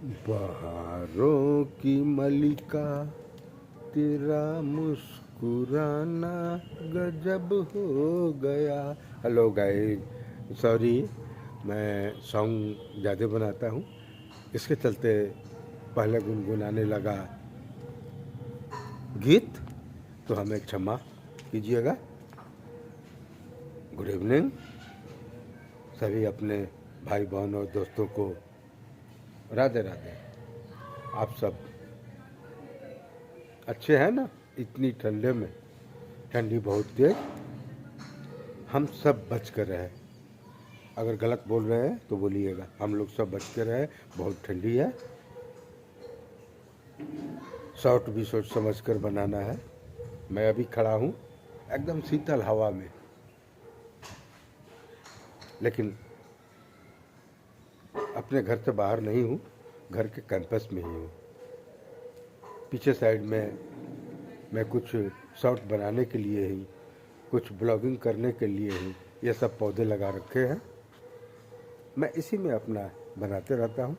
बहारों की मलिका तेरा मुस्कुराना गजब हो गया। हेलो गाइस, सॉरी, मैं सॉन्ग ज़्यादा बनाता हूँ, इसके चलते पहले गुनगुनाने लगा गीत, तो हमें क्षमा कीजिएगा। गुड इवनिंग सभी अपने भाई बहन और दोस्तों को, राधे राधे। आप सब अच्छे हैं ना? इतनी ठंडे में, ठंडी बहुत तेज, हम सब बच कर रहे। अगर गलत बोल रहे हैं तो बोलिएगा, हम लोग सब बच कर रहे। बहुत ठंडी है, शॉर्ट भी सोच समझ कर बनाना है। मैं अभी खड़ा हूँ एकदम शीतल हवा में, लेकिन अपने घर से बाहर नहीं हूँ, घर के कैंपस में ही हूँ। पीछे साइड में मैं कुछ शॉर्ट बनाने के लिए ही, कुछ ब्लॉगिंग करने के लिए ही ये सब पौधे लगा रखे हैं। मैं इसी में अपना बनाते रहता हूँ।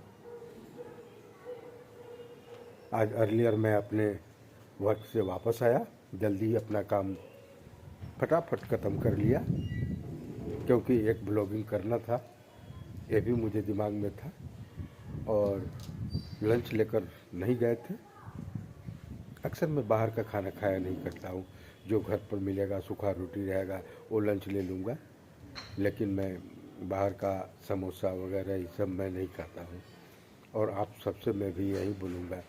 आज अर्लियर मैं अपने वर्क से वापस आया, जल्दी अपना काम फटाफट ख़त्म कर लिया, क्योंकि एक ब्लॉगिंग करना था, ये भी मुझे दिमाग में था। और लंच लेकर नहीं गए थे। अक्सर मैं बाहर का खाना खाया नहीं करता हूँ, जो घर पर मिलेगा, सूखा रोटी रहेगा वो लंच ले लूँगा, लेकिन मैं बाहर का समोसा वगैरह ये सब मैं नहीं खाता हूँ। और आप सबसे मैं भी यही बोलूँगा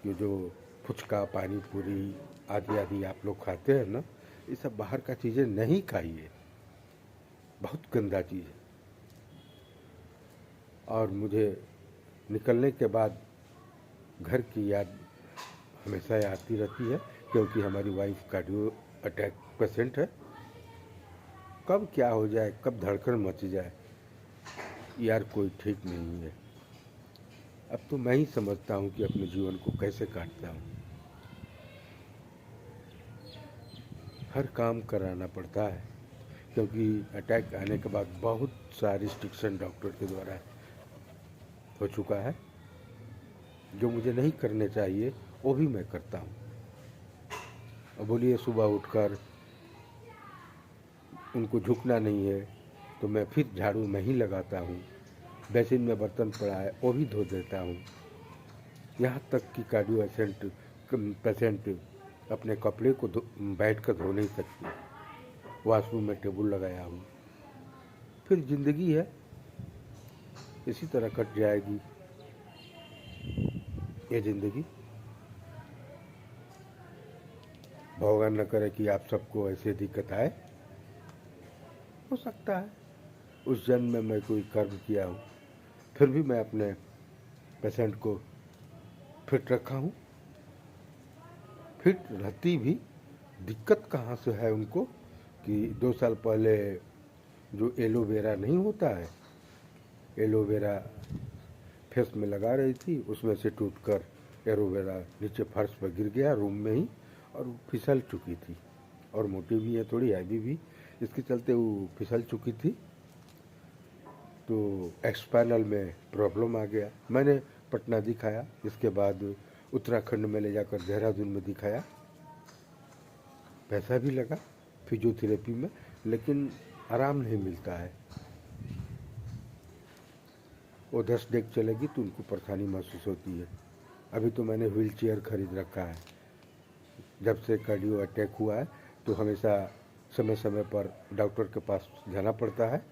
कि जो फुचका, पानी पूरी आदि आदि आप लोग खाते हैं ना, ये सब बाहर का चीज़ें नहीं खाइए, बहुत गंदा चीज़ है। और मुझे निकलने के बाद घर की याद हमेशा आती रहती है, क्योंकि हमारी वाइफ कार्डियो अटैक पेशेंट है। कब क्या हो जाए, कब धड़कन मच जाए, यार कोई ठीक नहीं है। अब तो मैं ही समझता हूँ कि अपने जीवन को कैसे काटता हूँ। हर काम कराना पड़ता है, क्योंकि अटैक आने के बाद बहुत सा रिस्ट्रिक्शन डॉक्टर के द्वारा हो चुका है। जो मुझे नहीं करने चाहिए वो भी मैं करता हूँ। और बोलिए, सुबह उठकर उनको झुकना नहीं है तो मैं फिर झाड़ू मैं ही लगाता हूँ। बेसिन में बर्तन पड़ा है वो भी धो देता हूँ। यहाँ तक कि कार्डियो पेशेंट अपने कपड़े को बैठ कर धो नहीं सकती, वॉशरूम में टेबल लगाया हूँ। फिर जिंदगी है, इसी तरह कट जाएगी ये ज़िंदगी। भगवान न करे कि आप सबको ऐसे दिक्कत आए। हो सकता है उस जन्म में मैं कोई कर्म किया हूँ, फिर भी मैं अपने पेशेंट को फिट रखा हूँ। फिट रहती भी दिक्कत कहाँ से है उनको कि 2 साल पहले जो एलोवेरा नहीं होता है, एलोवेरा फेस में लगा रही थी, उसमें से टूटकर एलोवेरा नीचे फर्श पर गिर गया रूम में ही, और फिसल चुकी थी। और मोटी भी है, थोड़ी हैवी भी, इसके चलते वो फिसल चुकी थी, तो एक्सपाइनल में प्रॉब्लम आ गया। मैंने पटना दिखाया, इसके बाद उत्तराखंड में ले जाकर देहरादून में दिखाया, पैसा भी लगा फिजियोथेरेपी में, लेकिन आराम नहीं मिलता है। वो 10 डेग चलेगी तो उनको परेशानी महसूस होती है। अभी तो मैंने व्हील चेयर खरीद रखा है। जब से कार्डियो अटैक हुआ है तो हमेशा समय समय पर डॉक्टर के पास जाना पड़ता है,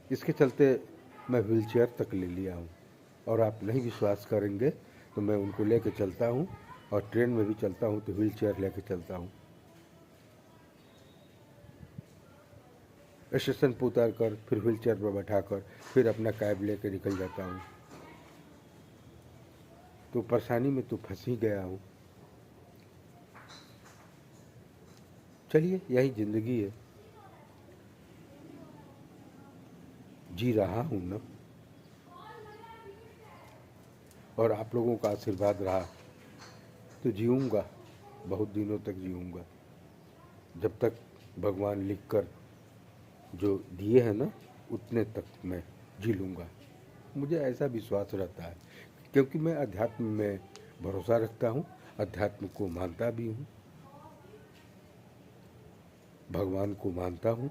इसके चलते मैं व्हील चेयर तक ले लिया हूँ। और आप नहीं विश्वास करेंगे तो मैं उनको लेके चलता हूँ, और ट्रेन में भी चलता हूँ तो व्हील चेयर लेके चलता हूँ। स्टेशन पर उतार कर फिर व्हील चेयर पर बैठा कर फिर अपना कैब लेके निकल जाता हूँ। तो परेशानी में तो फंस ही गया हूँ। चलिए, यही ज़िंदगी है, जी रहा हूँ ना। और आप लोगों का आशीर्वाद रहा तो जीऊँगा, बहुत दिनों तक जीऊँगा, जब तक भगवान लिख कर जो दिए हैं ना उतने तक मैं जी लूँगा। मुझे ऐसा विश्वास रहता है क्योंकि मैं अध्यात्म में भरोसा रखता हूँ, अध्यात्म को मानता भी हूँ, भगवान को मानता हूँ।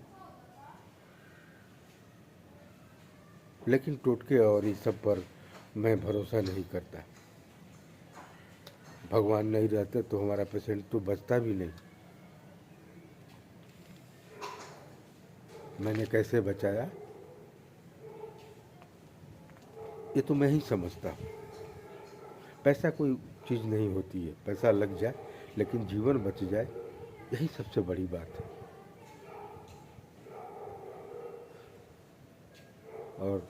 लेकिन टोटके और इस सब पर मैं भरोसा नहीं करता। भगवान नहीं रहते तो हमारा पेशेंट तो बचता भी नहीं। मैंने कैसे बचाया ये तो मैं ही समझता हूँ। पैसा कोई चीज़ नहीं होती है, पैसा लग जाए लेकिन जीवन बच जाए, यही सबसे बड़ी बात है। और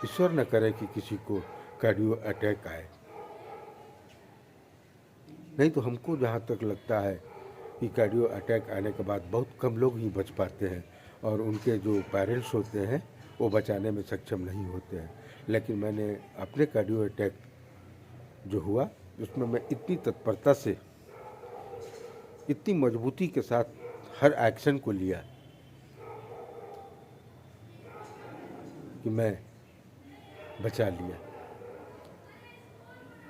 ईश्वर न करे कि किसी को कार्डियो अटैक आए। नहीं तो हमको जहाँ तक लगता है कि कार्डियो अटैक आने के बाद बहुत कम लोग ही बच पाते हैं और उनके जो पेरेंट्स होते हैं वो बचाने में सक्षम नहीं होते हैं। लेकिन मैंने अपने कार्डियो अटैक जो हुआ उसमें मैं इतनी तत्परता से, इतनी मजबूती के साथ हर एक्शन को लिया कि मैं बचा लिया।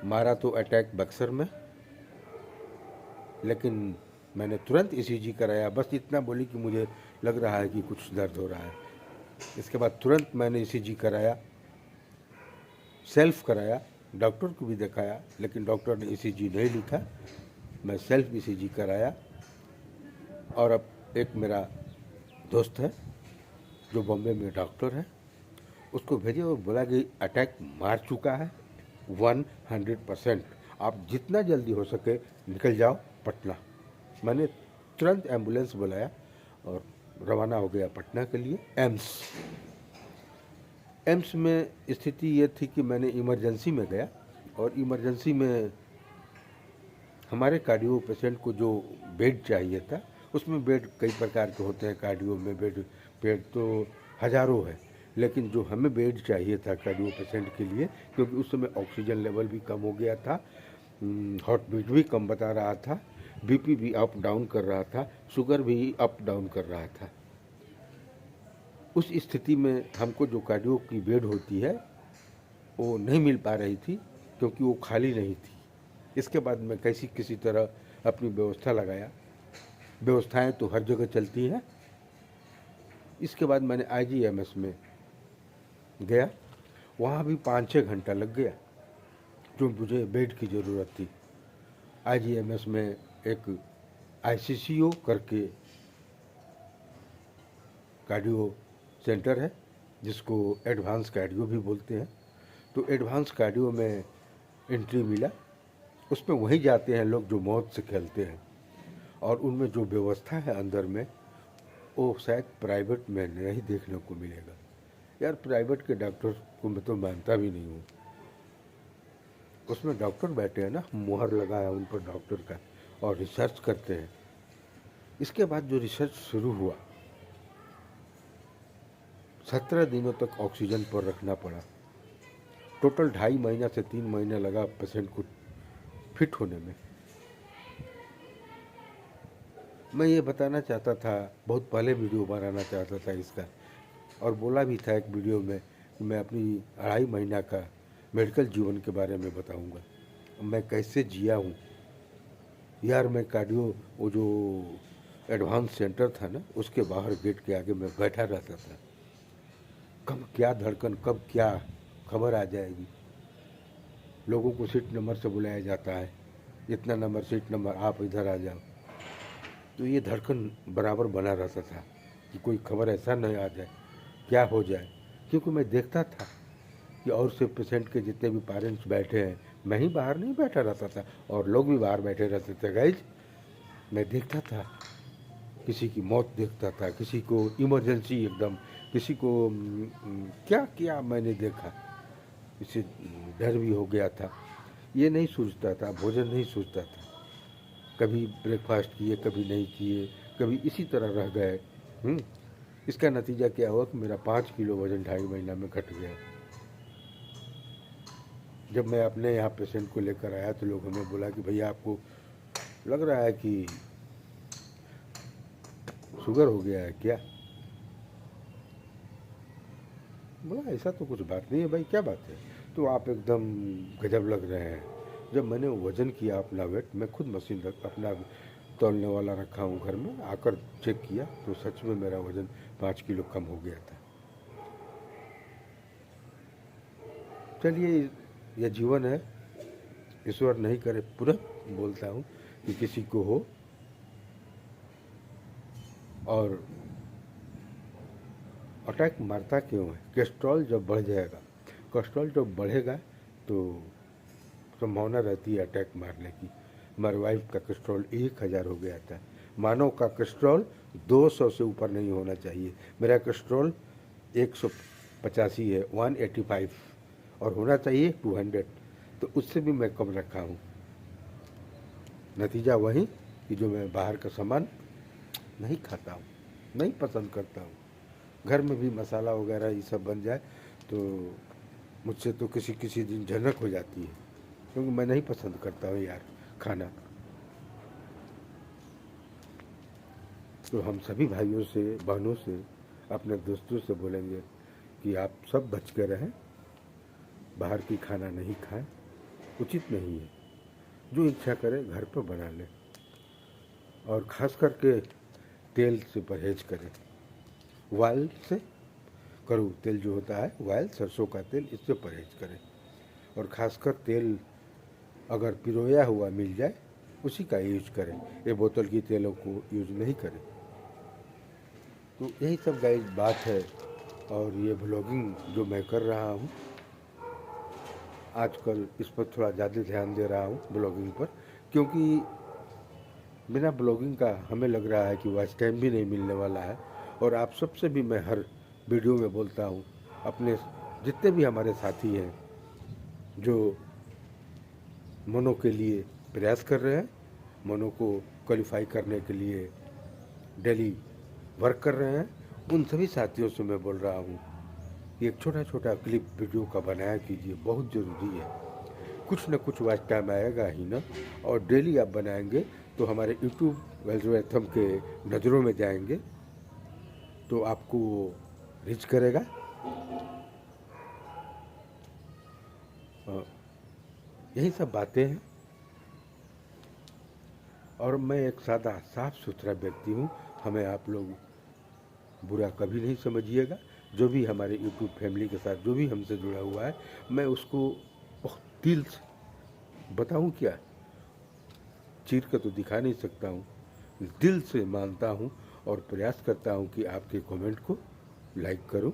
मारा तो अटैक बक्सर में, लेकिन मैंने तुरंत ईसीजी कराया। बस इतना बोली कि मुझे लग रहा है कि कुछ दर्द हो रहा है। इसके बाद तुरंत मैंने ईसीजी कराया, सेल्फ कराया, डॉक्टर को भी दिखाया, लेकिन डॉक्टर ने ईसीजी नहीं लिखा। मैं सेल्फ ईसीजी कराया। और अब एक मेरा दोस्त है जो बॉम्बे में डॉक्टर है, उसको भेजे और बोला कि अटैक मार चुका है 100%, आप जितना जल्दी हो सके निकल जाओ पटना। मैंने तुरंत एम्बुलेंस बुलाया और रवाना हो गया पटना के लिए। एम्स में स्थिति ये थी कि मैंने इमरजेंसी में गया और इमरजेंसी में हमारे कार्डियो पेशेंट को जो बेड चाहिए था, उसमें बेड कई प्रकार के होते हैं कार्डियो में, बेड तो हज़ारों है, लेकिन जो हमें बेड चाहिए था कार्डियो पेशेंट के लिए, क्योंकि उस समय ऑक्सीजन लेवल भी कम हो गया था, हार्ट बीट भी कम बता रहा था, बीपी भी अप डाउन कर रहा था, शुगर भी अप डाउन कर रहा था। उस स्थिति में हमको जो कार्डियो की बेड होती है वो नहीं मिल पा रही थी, क्योंकि वो खाली नहीं थी। इसके बाद मैं किसी तरह अपनी व्यवस्था लगाया। व्यवस्थाएं तो हर जगह चलती हैं। इसके बाद मैंने आईजीएमएस में गया, वहाँ भी 5-6 घंटा लग गया, जो मुझे बेड की ज़रूरत थी। आईजीएमएस में एक आईसीसीओ करके कार्डियो सेंटर है, जिसको एडवांस कार्डियो भी बोलते हैं। तो एडवांस कार्डियो में एंट्री मिला। उसमें वहीं जाते हैं लोग जो मौत से खेलते हैं, और उनमें जो व्यवस्था है अंदर में, वो शायद प्राइवेट में नहीं देखने को मिलेगा। यार, प्राइवेट के डॉक्टर को मैं तो मानता भी नहीं हूँ। उसमें डॉक्टर बैठे हैं ना, मुहर लगा है उन पर डॉक्टर का, और रिसर्च करते हैं। इसके बाद जो रिसर्च शुरू हुआ, 17 दिनों तक ऑक्सीजन पर रखना पड़ा। टोटल 2.5 महीना से 3 महीना लगा पेशेंट को फिट होने में। मैं ये बताना चाहता था, बहुत पहले वीडियो बनाना चाहता था इसका, और बोला भी था एक वीडियो में कि मैं अपनी 2.5 महीना का मेडिकल जीवन के बारे में बताऊंगा, मैं कैसे जिया हूँ। यार, मैं कार्डियो वो जो एडवांस सेंटर था ना, उसके बाहर गेट के आगे मैं बैठा रहता था। कब क्या धड़कन, कब क्या खबर आ जाएगी। लोगों को सीट नंबर से बुलाया जाता है, इतना नंबर, सीट नंबर, आप इधर आ जाओ। तो ये धड़कन बराबर बना रहता था कि कोई खबर ऐसा न आ जाए, क्या हो जाए। क्योंकि मैं देखता था कि और से पेशेंट के जितने भी पेरेंट्स बैठे हैं, मैं ही बाहर नहीं बैठा रहता था, और लोग भी बाहर बैठे रहते थे। गाइज, मैं देखता था, किसी की मौत देखता था, किसी को इमरजेंसी एकदम, किसी को क्या क्या मैंने देखा। इससे डर भी हो गया था। ये नहीं सोचता था, भोजन नहीं सोचता था। कभी ब्रेकफास्ट किए, कभी नहीं किए, कभी इसी तरह रह गए। इसका नतीजा क्या हुआ कि मेरा 5 किलो वज़न 2.5 महीना में घट गया। जब मैं अपने यहाँ पेशेंट को लेकर आया तो लोगों ने बोला कि भैया, आपको लग रहा है कि शुगर हो गया है क्या? बोला ऐसा तो कुछ बात नहीं है भाई, क्या बात है? तो आप एकदम गजब लग रहे हैं। जब मैंने वज़न किया अपना वेट, मैं खुद मशीन रख अपना तौलने वाला रखा हूँ घर में, आकर चेक किया तो सच में मेरा वज़न 5 किलो कम हो गया था। चलिए, यह जीवन है, ईश्वर नहीं करे, पुनः बोलता हूँ कि किसी को हो। और अटैक मारता क्यों है? कोलेस्ट्रॉल जब बढ़ जाएगा, कोलेस्ट्रॉल जब बढ़ेगा तो संभावना रहती है अटैक मारने की। हमारी वाइफ का कोलेस्ट्रॉल 1000 हो गया था। मानव का कोलेस्ट्रॉल 200 से ऊपर नहीं होना चाहिए। मेरा कोलेस्ट्रॉल 185 है, 185, और होना चाहिए 200, तो उससे भी मैं कम रखा हूँ। नतीजा वही कि जो मैं बाहर का सामान नहीं खाता हूँ, नहीं पसंद करता हूँ। घर में भी मसाला वगैरह ये सब बन जाए तो मुझसे तो किसी किसी दिन झनक हो जाती है, क्योंकि मैं नहीं पसंद करता हूँ यार खाना। तो हम सभी भाइयों से, बहनों से, अपने दोस्तों से बोलेंगे कि आप सब बच के रहें, बाहर की खाना नहीं खाएं, उचित नहीं है। जो इच्छा करे घर पर बना लें, और ख़ास करके तेल से परहेज करें। ऑयल से, कड़ू तेल जो होता है, ऑयल, सरसों का तेल, इससे परहेज करें। और ख़ासकर तेल अगर पिरोया हुआ मिल जाए उसी का यूज करें, ये बोतल की तेलों को यूज नहीं करें। तो यही सब गाइस बात है। और ये ब्लॉगिंग जो मैं कर रहा हूँ आजकल, इस पर थोड़ा ज़्यादा ध्यान दे रहा हूँ, ब्लॉगिंग पर, क्योंकि बिना ब्लॉगिंग का हमें लग रहा है कि वॉच टाइम भी नहीं मिलने वाला है। और आप सबसे भी मैं हर वीडियो में बोलता हूँ, अपने जितने भी हमारे साथी हैं जो मनो के लिए प्रयास कर रहे हैं, मनो को क्वालिफाई करने के लिए डेली वर्क कर रहे हैं, उन सभी साथियों से मैं बोल रहा हूँ कि एक छोटा छोटा क्लिप वीडियो का बनाया कीजिए, बहुत ज़रूरी है। कुछ न कुछ वॉच टाइम आएगा ही ना, और डेली आप बनाएंगे तो हमारे यूट्यूब एल्गोरिथम के नज़रों में जाएंगे, तो आपको रीच करेगा। यही सब बातें हैं। और मैं एक सादा साफ सुथरा व्यक्ति हूँ, हमें आप लोग बुरा कभी नहीं समझिएगा। जो भी हमारे यूट्यूब फैमिली के साथ जो भी हमसे जुड़ा हुआ है, मैं उसको बहुत दिल से बताऊँ क्या, चीर कर तो दिखा नहीं सकता हूँ, दिल से मानता हूँ और प्रयास करता हूँ कि आपके कमेंट को लाइक करूँ।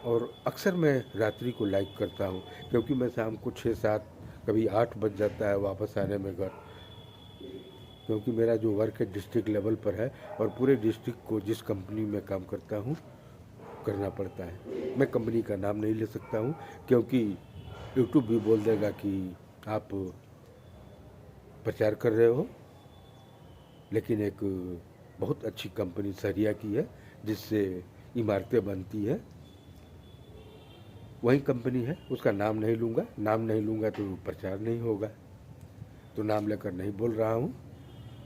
और अक्सर मैं रात्रि को लाइक करता हूँ, क्योंकि मैं शाम को 6-7, कभी 8 बज जाता है वापस आने में घर, क्योंकि मेरा जो वर्क है डिस्ट्रिक्ट लेवल पर है, और पूरे डिस्ट्रिक्ट को जिस कंपनी में काम करता हूँ करना पड़ता है। मैं कंपनी का नाम नहीं ले सकता हूँ, क्योंकि यूट्यूब भी बोल देगा कि आप प्रचार कर रहे हो। लेकिन एक बहुत अच्छी कंपनी सरिया की है, जिससे इमारतें बनती है, वही कंपनी है, उसका नाम नहीं लूँगा। नाम नहीं लूँगा तो प्रचार नहीं होगा, तो नाम लेकर नहीं बोल रहा हूँ।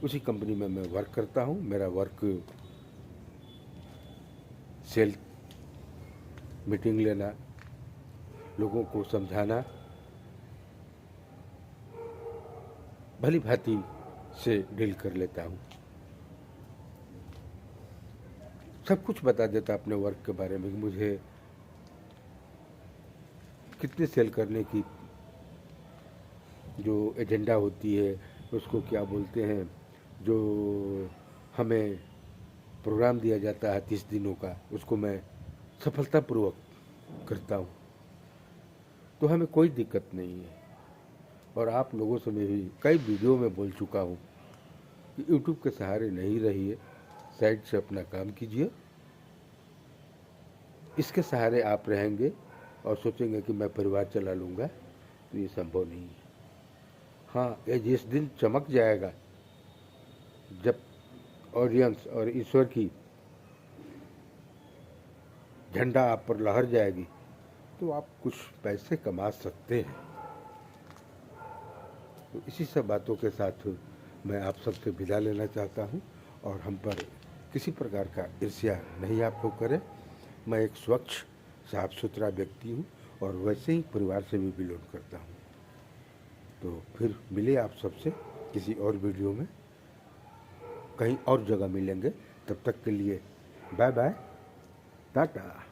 उसी कंपनी में मैं वर्क करता हूँ। मेरा वर्क सेल मीटिंग लेना, लोगों को समझाना, भली भांति से डील कर लेता हूँ। सब कुछ बता देता अपने वर्क के बारे में, मुझे कितने सेल करने की जो एजेंडा होती है, उसको क्या बोलते हैं, जो हमें प्रोग्राम दिया जाता है 30 दिनों का, उसको मैं सफलतापूर्वक करता हूँ। तो हमें कोई दिक्कत नहीं है। और आप लोगों से मैं भी कई वीडियो में बोल चुका हूँ कि यूट्यूब के सहारे नहीं रहिए, साइड से अपना काम कीजिए। इसके सहारे आप रहेंगे और सोचेंगे कि मैं परिवार चला लूँगा, तो ये संभव नहीं है। हाँ, ये जिस दिन चमक जाएगा, जब ऑडियंस और ईश्वर की झंडा आप पर लहर जाएगी, तो आप कुछ पैसे कमा सकते हैं। तो इसी सब बातों के साथ मैं आप सबसे विदा लेना चाहता हूँ, और हम पर किसी प्रकार का ईर्ष्या नहीं आप लोग करें। मैं एक स्वच्छ साफ सुथरा व्यक्ति हूँ, और वैसे ही परिवार से भी बिलोंग करता हूँ। तो फिर मिले आप सबसे किसी और वीडियो में, कहीं और जगह मिलेंगे। तब तक के लिए बाय बाय, टाटा।